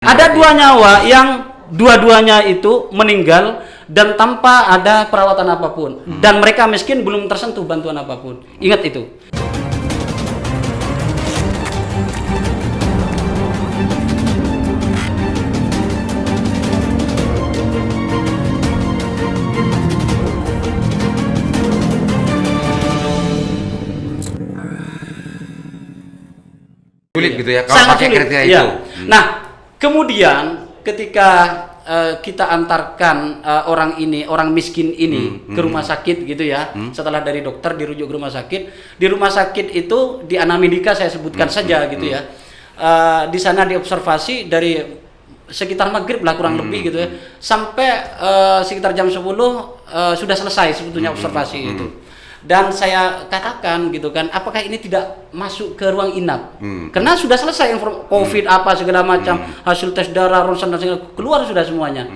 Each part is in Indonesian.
Ada dua nyawa yang dua-duanya itu meninggal dan tanpa ada perawatan apapun. Dan mereka miskin belum tersentuh bantuan apapun. Ingat itu. Sulit gitu ya kalau Sangat pakai sulit. kriteria Ya. itu. Nah, kemudian ketika kita antarkan orang ini, orang miskin ini ke rumah sakit gitu ya, setelah dari dokter dirujuk ke rumah sakit, di rumah sakit itu di Anamedika saya sebutkan saja gitu ya, di sana diobservasi dari sekitar maghrib lah kurang lebih gitu ya, sampai sekitar jam 10 sudah selesai sebetulnya observasi itu. Dan saya katakan gitu kan, apakah ini tidak masuk ke ruang inap? Karena sudah selesai COVID apa segala macam, hasil tes darah, ronsen dan segala keluar sudah semuanya.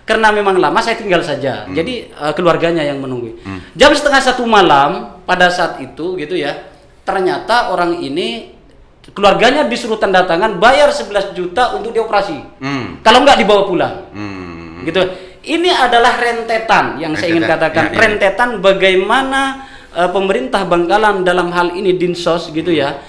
Karena memang lama saya tinggal saja, jadi keluarganya yang menunggu. Jam setengah 1 malam pada saat itu gitu ya, ternyata orang ini keluarganya disuruh tanda tangan bayar 11 juta untuk dioperasi. Kalau nggak dibawa pulang. Gitu. Ini adalah rentetan yang saya ingin katakan, rentetan bagaimana pemerintah Bangkalan dalam hal ini Dinsos gitu ya,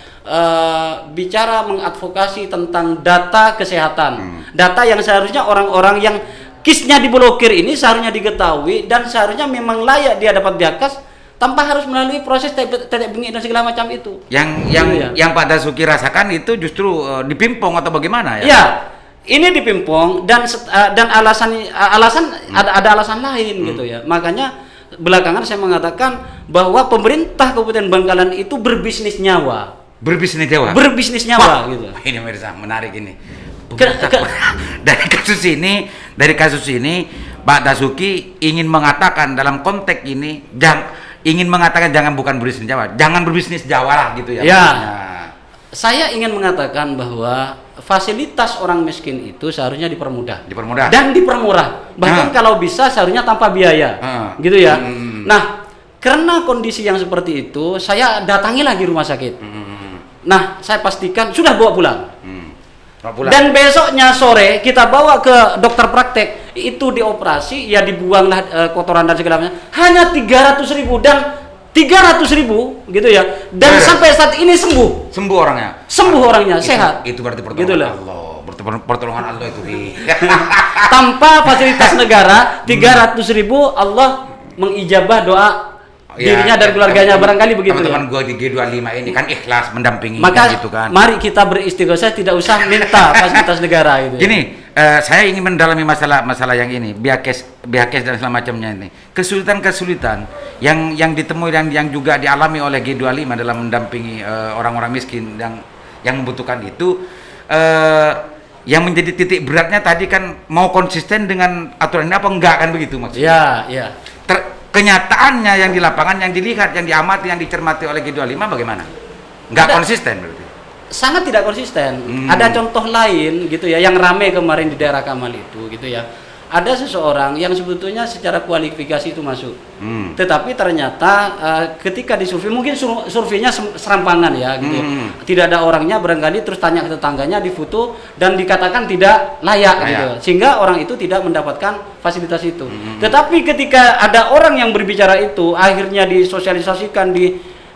bicara mengadvokasi tentang data kesehatan, data yang seharusnya orang-orang yang kisnya diblokir ini seharusnya diketahui dan seharusnya memang layak dia dapat diakas tanpa harus melalui proses tetek bengek dan segala macam itu. Yang Pak Dasuki rasakan itu justru dipimpong atau bagaimana ya? Ya, ini dipimpong dan alasan ada alasan lain gitu ya. Makanya belakangan saya mengatakan bahwa pemerintah Kabupaten Bangkalan itu berbisnis nyawa. Berbisnis nyawa. Berbisnis nyawa gitu. Ini Mirza, menarik ini. Dari kasus ini Pak Dasuki ingin mengatakan dalam konteks ini ingin mengatakan jangan bukan berbisnis nyawa, jangan berbisnis Jawa lah gitu ya. Ya. Saya ingin mengatakan bahwa fasilitas orang miskin itu seharusnya dipermudah dan dipermurah, bahkan kalau bisa seharusnya tanpa biaya, gitu ya. Nah, karena kondisi yang seperti itu, saya datangi lagi rumah sakit. Nah, saya pastikan sudah bawa pulang. Dan besoknya sore kita bawa ke dokter praktek, itu dioperasi, ya dibuanglah kotoran dan segala macam. Hanya 300.000 dan 300.000 gitu ya, dan sampai saat ini sembuh orangnya, sehat. Itu berarti pertolongan gitu Allah, pertolongan Allah itu tanpa fasilitas negara. 300.000 Allah mengijabah doa dirinya dan keluarganya, barangkali begitu. Teman-teman gua di G25 ini kan ikhlas mendampingi. Maka gitu kan. Mari kita beristighosah, tidak usah minta fasilitas negara gitu. Gini, saya ingin mendalami masalah yang ini, biakes dan segala macamnya ini. Kesulitan yang ditemui dan yang juga dialami oleh G25 dalam mendampingi orang-orang miskin yang membutuhkan itu, yang menjadi titik beratnya tadi kan mau konsisten dengan aturan ini apa enggak, kan begitu maksudnya. Ya. Kenyataannya yang di lapangan, yang dilihat, yang diamati, yang dicermati oleh G25 bagaimana? Enggak konsisten berarti. Sangat tidak konsisten. Ada contoh lain gitu ya, yang ramai kemarin di daerah Kamal itu gitu ya. Ada seseorang yang sebetulnya secara kualifikasi itu masuk, tetapi ternyata ketika disurvei, mungkin surveinya serampangan ya gitu ya. Tidak ada orangnya barangkali, terus tanya ke tetangganya, difoto dan dikatakan tidak layak. Gitu, sehingga orang itu tidak mendapatkan fasilitas itu. Tetapi ketika ada orang yang berbicara itu, akhirnya disosialisasikan,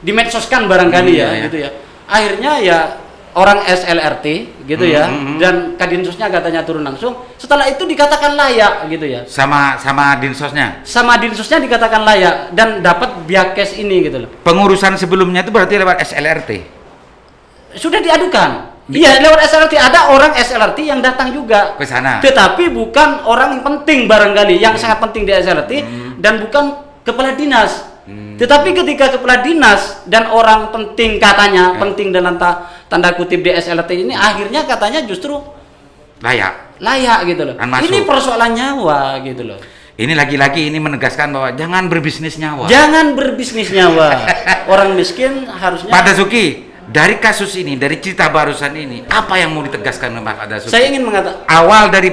dimedsoskan barangkali gitu ya. Akhirnya ya orang SLRT gitu ya, dan Kadinsosnya katanya turun langsung. Setelah itu dikatakan layak gitu ya. Sama Dinsosnya. Sama Dinsosnya dikatakan layak dan dapat biakes ini gitu loh. Pengurusan sebelumnya itu berarti lewat SLRT. Sudah diadukan. Iya, lewat SLRT. Ada orang SLRT yang datang juga ke sana. Tetapi bukan orang yang penting barangkali, yang sangat penting di SLRT, dan bukan kepala dinas. Tetapi ketika kepala dinas dan orang penting katanya, penting dalam tanda kutip di SLT ini, akhirnya katanya justru layak gitu loh. Ini persoalan nyawa gitu loh. Ini lagi-lagi ini menegaskan bahwa jangan berbisnis nyawa. Jangan berbisnis nyawa. Orang miskin harusnya. Pak Dasuki, dari kasus ini, dari cerita barusan ini, apa yang mau ditegaskan Pak Dasuki? Saya ingin mengatakan awal dari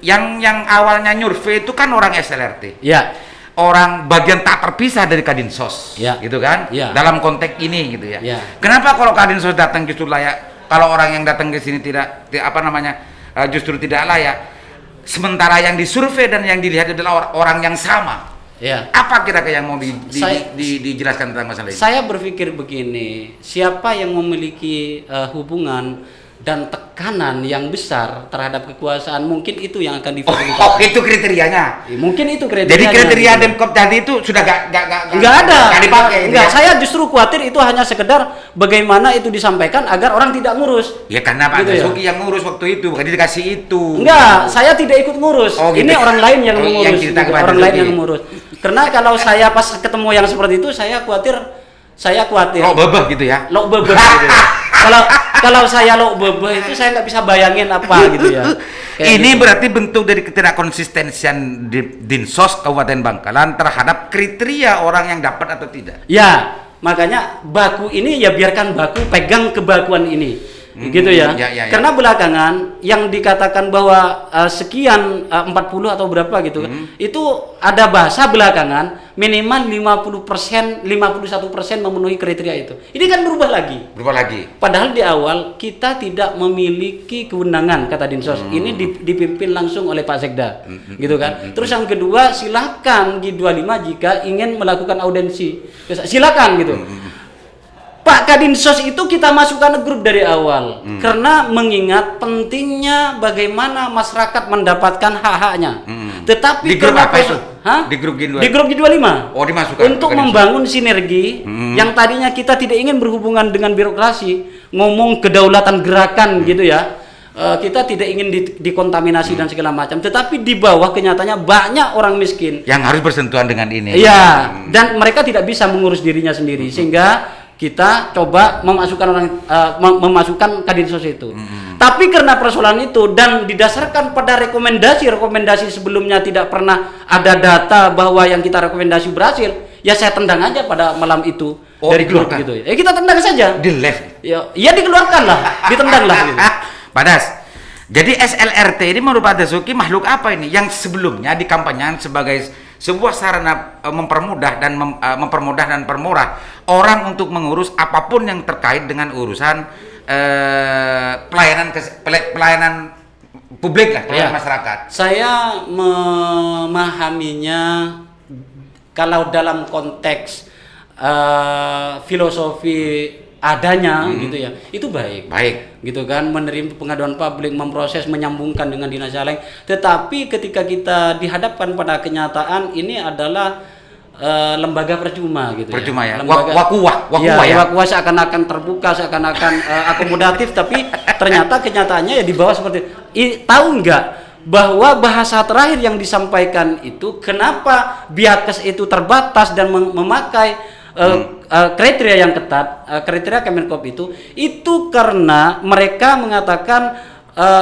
yang awalnya nyurvei itu kan orang SLRT. Ya. Orang bagian tak terpisah dari Kadinsos, gitu kan? Dalam konteks ini gitu ya. Kenapa kalau Kadinsos datang justru layak, kalau orang yang datang ke sini tidak justru tidak layak. Sementara yang disurvei dan yang dilihat adalah orang yang sama. Ya. Apa kira-kira yang mau dijelaskan tentang masalah ini? Saya berpikir begini, siapa yang memiliki hubungan dan tekanan yang besar terhadap kekuasaan, mungkin itu yang akan difasilitasi. Oh, itu kriterianya. Mungkin itu kriterianya. Jadi kriteria Demkop tadi itu sudah nggak ada. Nggak dipakai. Nggak. Saya justru khawatir itu hanya sekedar bagaimana itu disampaikan agar orang tidak ngurus. Ya karena Pak Gitu ya. Basuki yang ngurus waktu itu, bukan dikasih itu. Enggak, saya tidak ikut ngurus. Oh, gitu. Ini orang lain yang mengurus. Yang cerita kepada orang lain Basuki. yang mengurus. Karena kalau saya pas ketemu yang seperti itu, saya khawatir. Lo bebeh gitu ya. Lo bebeh gitu ya. Kalau saya lo bebeh itu saya nggak bisa bayangin apa gitu ya. Ini gitu. berarti bentuk dari ketidakkonsistensian Dinsos Kabupaten Bangkalan terhadap kriteria orang yang dapat atau tidak. Ya, makanya baku ini ya biarkan baku pegang kebakuan ini. Gitu ya. Ya. Karena belakangan yang dikatakan bahwa sekian 40 atau berapa gitu, itu ada bahasa belakangan minimal 50%, 51% memenuhi kriteria itu. Ini kan berubah lagi. Padahal di awal kita tidak memiliki kewenangan, kata Dinsos. Ini dipimpin langsung oleh Pak Sekda. Gitu kan. Terus yang kedua, silakan G25 jika ingin melakukan audensi. Silakan gitu. Pak Kadinsos itu kita masukkan grup dari awal karena mengingat pentingnya bagaimana masyarakat mendapatkan hak-haknya. Tetapi di grup apa itu? Di grup G25. Oh, dimasukkan. Untuk membangun sinergi yang tadinya kita tidak ingin berhubungan dengan birokrasi, ngomong kedaulatan gerakan gitu ya. Kita tidak ingin dikontaminasi dan segala macam, tetapi di bawah kenyataannya banyak orang miskin yang harus bersentuhan dengan ini. Iya, dan mereka tidak bisa mengurus dirinya sendiri sehingga kita coba memasukkan Kadinsos itu. Tapi karena persoalan itu dan didasarkan pada rekomendasi sebelumnya tidak pernah ada data bahwa yang kita rekomendasi berhasil, ya saya tendang aja pada malam itu dari grup gitu. Ya kita tendang saja. Di left. Ya dikeluarkan lah, ditendang lah gitu. Padas. Jadi SLRT ini menurut Pak Basuki makhluk apa ini yang sebelumnya dikampanyekan sebagai sebuah sarana mempermudah dan mempermurah orang untuk mengurus apapun yang terkait dengan urusan pelayanan publik lah, pelayanan masyarakat. Saya memahaminya kalau dalam konteks filosofi adanya gitu ya, itu baik gitu kan, menerima pengaduan publik, memproses, menyambungkan dengan dinas yang lain. Tetapi ketika kita dihadapkan pada kenyataan ini adalah lembaga percuma gitu ya. Wakuwah seakan-akan terbuka, seakan-akan akomodatif, tapi ternyata kenyataannya ya di bawah seperti tahu nggak bahwa bahasa terakhir yang disampaikan itu kenapa Biakes itu terbatas dan memakai kriteria yang ketat, kriteria Kemenkop itu karena mereka mengatakan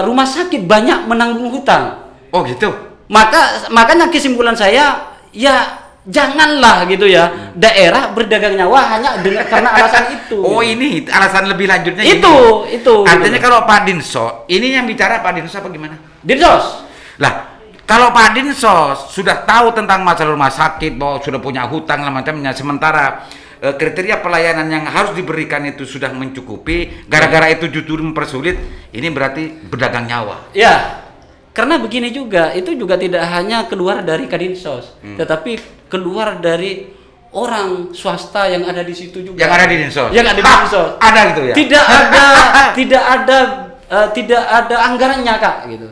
rumah sakit banyak menanggung hutang. Oh gitu. Makanya kesimpulan saya ya janganlah gitu ya daerah berdagang nyawa hanya karena alasan itu. Oh ini alasan lebih lanjutnya itu. Artinya gitu. Kalau Pak Dinsos ini yang bicara Pak Dinsos apa gimana? Dinsos. Lah kalau Pak Dinsos sudah tahu tentang masalah rumah sakit, bahwa sudah punya hutang lah macamnya, sementara kriteria pelayanan yang harus diberikan itu sudah mencukupi, gara-gara itu justru mempersulit, ini berarti berdagang nyawa. Ya, karena begini juga, itu juga tidak hanya keluar dari Kadinsos, tetapi keluar dari orang swasta yang ada di situ juga. Yang ada di Dinsos. Ada gitu ya. Tidak ada anggarannya, Kak, gitu.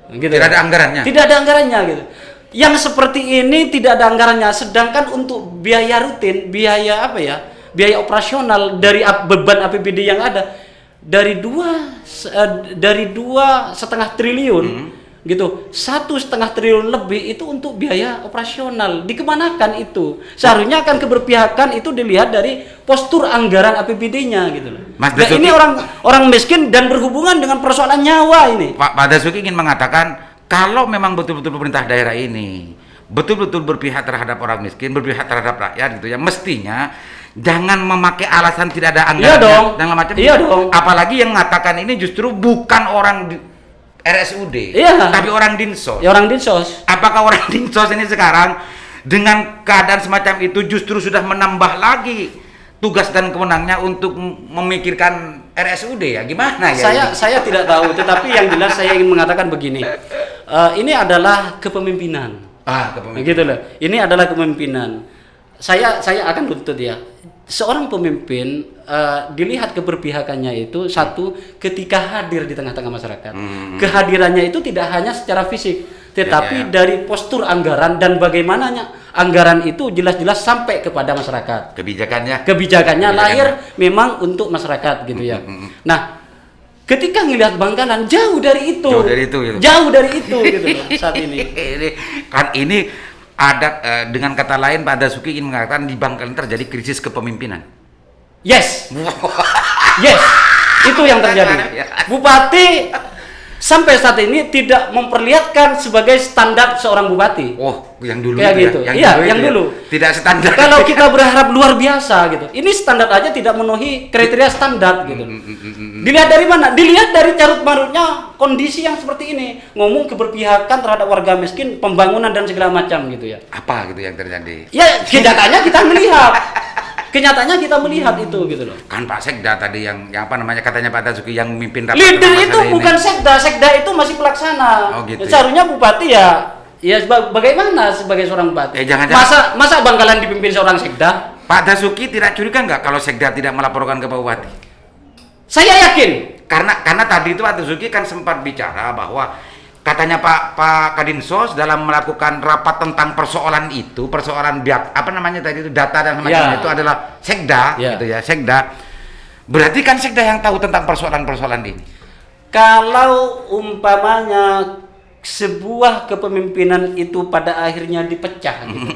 Gitu. Tidak ada anggarannya. Tidak ada anggarannya gitu. Yang seperti ini tidak ada anggarannya, sedangkan untuk biaya rutin, biaya operasional dari beban APBD yang ada dari 2,5 triliun gitu, 1,5 triliun lebih itu untuk biaya operasional. Dikemanakan itu? Seharusnya akan keberpihakan itu dilihat dari postur anggaran APBD-nya gitu loh. Nah, ini orang miskin dan berhubungan dengan persoalan nyawa ini. Pak Basuki ingin mengatakan kalau memang betul-betul pemerintah daerah ini betul-betul berpihak terhadap orang miskin, berpihak terhadap rakyat gitu ya, mestinya jangan memakai alasan tidak ada anggaran dan macam itu. Iya dong. Apalagi yang mengatakan ini justru bukan orang RSUD, tapi orang Dinsos. Ya, orang Dinsos. Apakah orang Dinsos ini sekarang dengan keadaan semacam itu justru sudah menambah lagi tugas dan kewenangannya untuk memikirkan RSUD ya, gimana ya? Saya tidak tahu, tetapi yang jelas saya ingin mengatakan begini. Ini adalah kepemimpinan. Kepemimpinan. Gitu loh. Ini adalah kepemimpinan. Saya akan tuntut ya. Seorang pemimpin dilihat keberpihakannya itu satu ketika hadir di tengah-tengah masyarakat. Kehadirannya itu tidak hanya secara fisik, tetapi dari postur anggaran dan bagaimananya anggaran itu jelas-jelas sampai kepada masyarakat. Kebijakannya lahir memang untuk masyarakat gitu ya. Nah, ketika ngelihat Bangkalan jauh dari itu. Jauh dari itu gitu loh saat ini. Ini ada dengan kata lain Pak Dasuki ingin mengatakan di Bangkalan terjadi krisis kepemimpinan. Yes. Yes. Itu yang terjadi. Bupati sampai saat ini tidak memperlihatkan sebagai standar seorang bupati. Yang dulu kayak itu gitu. Ya? Yang dulu. Tidak standar. Kalau kita berharap luar biasa gitu. Ini standar aja tidak memenuhi kriteria standar gitu. Dilihat dari mana? Dilihat dari carut marutnya kondisi yang seperti ini. Ngomong keberpihakan terhadap warga miskin, pembangunan dan segala macam gitu ya. Apa gitu yang terjadi? Ya, kenyataannya kita melihat. Kenyataannya kita melihat itu gitu loh. Kan Pak Sekda tadi yang apa namanya katanya Pak Dasuki yang memimpin rapat. Leader itu bukan sekda, sekda itu masih pelaksana. Gitu. Seharusnya bupati ya bagaimana sebagai seorang bupati? Masa Bangkalan dipimpin seorang sekda? Pak Dasuki tidak curiga nggak kalau sekda tidak melaporkan ke Pak Bupati? Saya yakin. Karena tadi itu Pak Dasuki kan sempat bicara bahwa katanya Pak Kadinsos dalam melakukan rapat tentang persoalan apa namanya tadi itu data dan semacamnya itu adalah sekda gitu ya, sekda. Berarti kan sekda yang tahu tentang persoalan-persoalan ini. Kalau umpamanya sebuah kepemimpinan itu pada akhirnya dipecah gitu,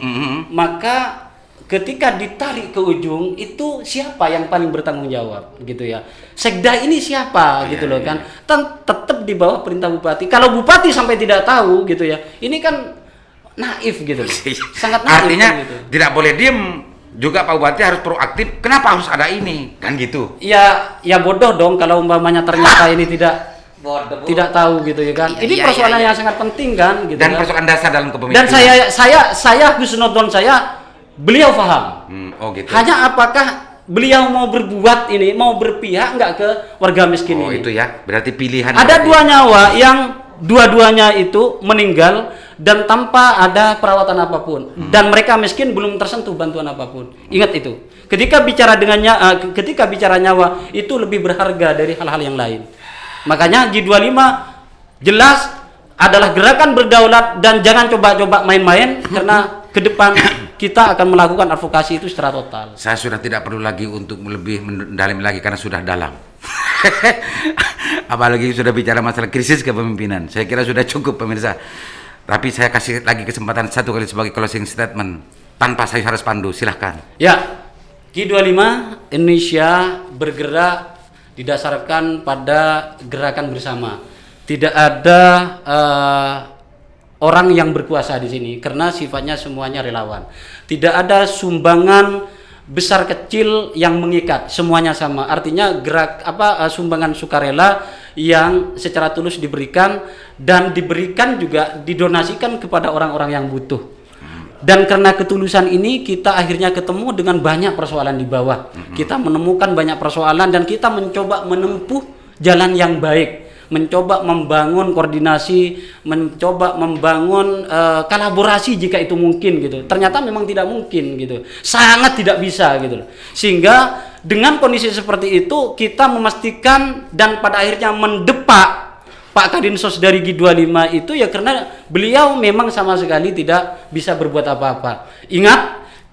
maka ketika ditarik ke ujung itu siapa yang paling bertanggung jawab gitu ya. Sekda ini siapa gitu loh kan. Tetap di bawah perintah bupati. Kalau bupati sampai tidak tahu gitu ya. Ini kan naif gitu loh. Sangat naif. Artinya gitu. Tidak boleh diem. Juga Pak Bupati harus proaktif. Kenapa harus ada ini? Kan gitu. Ya bodoh dong kalau umpamanya ternyata ini tidak tahu gitu ya kan. Ini persoalan yang sangat penting kan gitu. Dan kan? persoalan dasar dalam kepemimpinan. Dan saya husnudon saya beliau paham. Gitu. Hanya apakah beliau mau berbuat ini, mau berpihak nggak ke warga miskin ini? Itu ya, berarti pilihan. Ada 2 nyawa yang dua-duanya itu meninggal dan tanpa ada perawatan apapun. Dan mereka miskin belum tersentuh bantuan apapun. Ingat itu. Ketika bicara nyawa itu lebih berharga dari hal-hal yang lain. Makanya G25 jelas adalah gerakan berdaulat dan jangan coba-coba main-main karena ke depan kita akan melakukan advokasi itu secara total. Saya sudah tidak perlu lagi untuk lebih mendalam lagi karena sudah dalam. Apalagi sudah bicara masalah krisis kepemimpinan. Saya kira sudah cukup pemirsa. Tapi saya kasih lagi kesempatan satu kali sebagai closing statement tanpa saya harus pandu. Silahkan. Ya, G25 Indonesia bergerak didasarkan pada gerakan bersama. Tidak ada orang yang berkuasa di sini karena sifatnya semuanya relawan. Tidak ada sumbangan besar kecil yang mengikat, semuanya sama. Artinya sumbangan sukarela yang secara tulus diberikan dan diberikan juga didonasikan kepada orang-orang yang butuh. Dan karena ketulusan ini kita akhirnya ketemu dengan banyak persoalan di bawah. Kita menemukan banyak persoalan dan kita mencoba menempuh jalan yang baik. Mencoba membangun koordinasi, mencoba membangun kolaborasi jika itu mungkin gitu. Ternyata memang tidak mungkin gitu, sangat tidak bisa gitu. Sehingga dengan kondisi seperti itu kita memastikan dan pada akhirnya mendepak Pak Kadinsos dari G25 itu ya karena beliau memang sama sekali tidak bisa berbuat apa-apa. Ingat,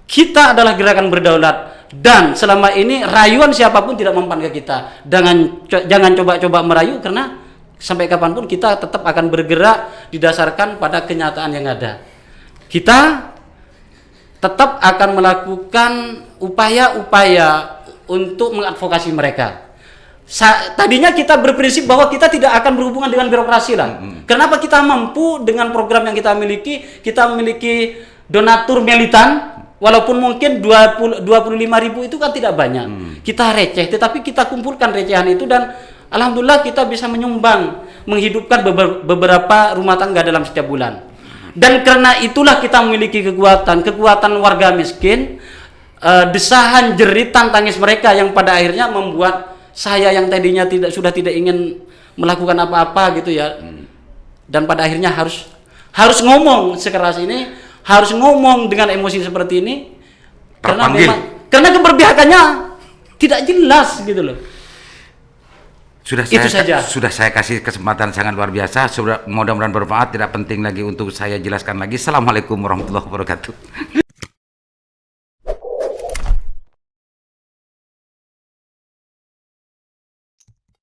kita adalah gerakan berdaulat. Dan selama ini rayuan siapapun tidak mempan ke kita. Jangan coba-coba merayu karena sampai kapanpun kita tetap akan bergerak didasarkan pada kenyataan yang ada. Kita tetap akan melakukan upaya-upaya untuk mengadvokasi mereka. Tadinya kita berprinsip bahwa kita tidak akan berhubungan dengan birokrasi lah. Kenapa kita mampu dengan program yang kita miliki? Kita memiliki donatur militan. Walaupun mungkin 25.000 itu kan tidak banyak. Kita receh, tetapi kita kumpulkan recehan itu dan alhamdulillah kita bisa menyumbang, menghidupkan beberapa rumah tangga dalam setiap bulan. Dan karena itulah kita memiliki kekuatan warga miskin, desahan jeritan tangis mereka yang pada akhirnya membuat saya yang tadinya sudah tidak ingin melakukan apa-apa gitu ya, dan pada akhirnya harus ngomong sekeras ini, harus ngomong dengan emosi seperti ini, karena keberpihakannya tidak jelas gitu loh. Sudah saya kasih kesempatan sangat luar biasa. Mudah-mudahan bermanfaat. Tidak penting lagi untuk saya jelaskan lagi. Assalamualaikum warahmatullahi wabarakatuh.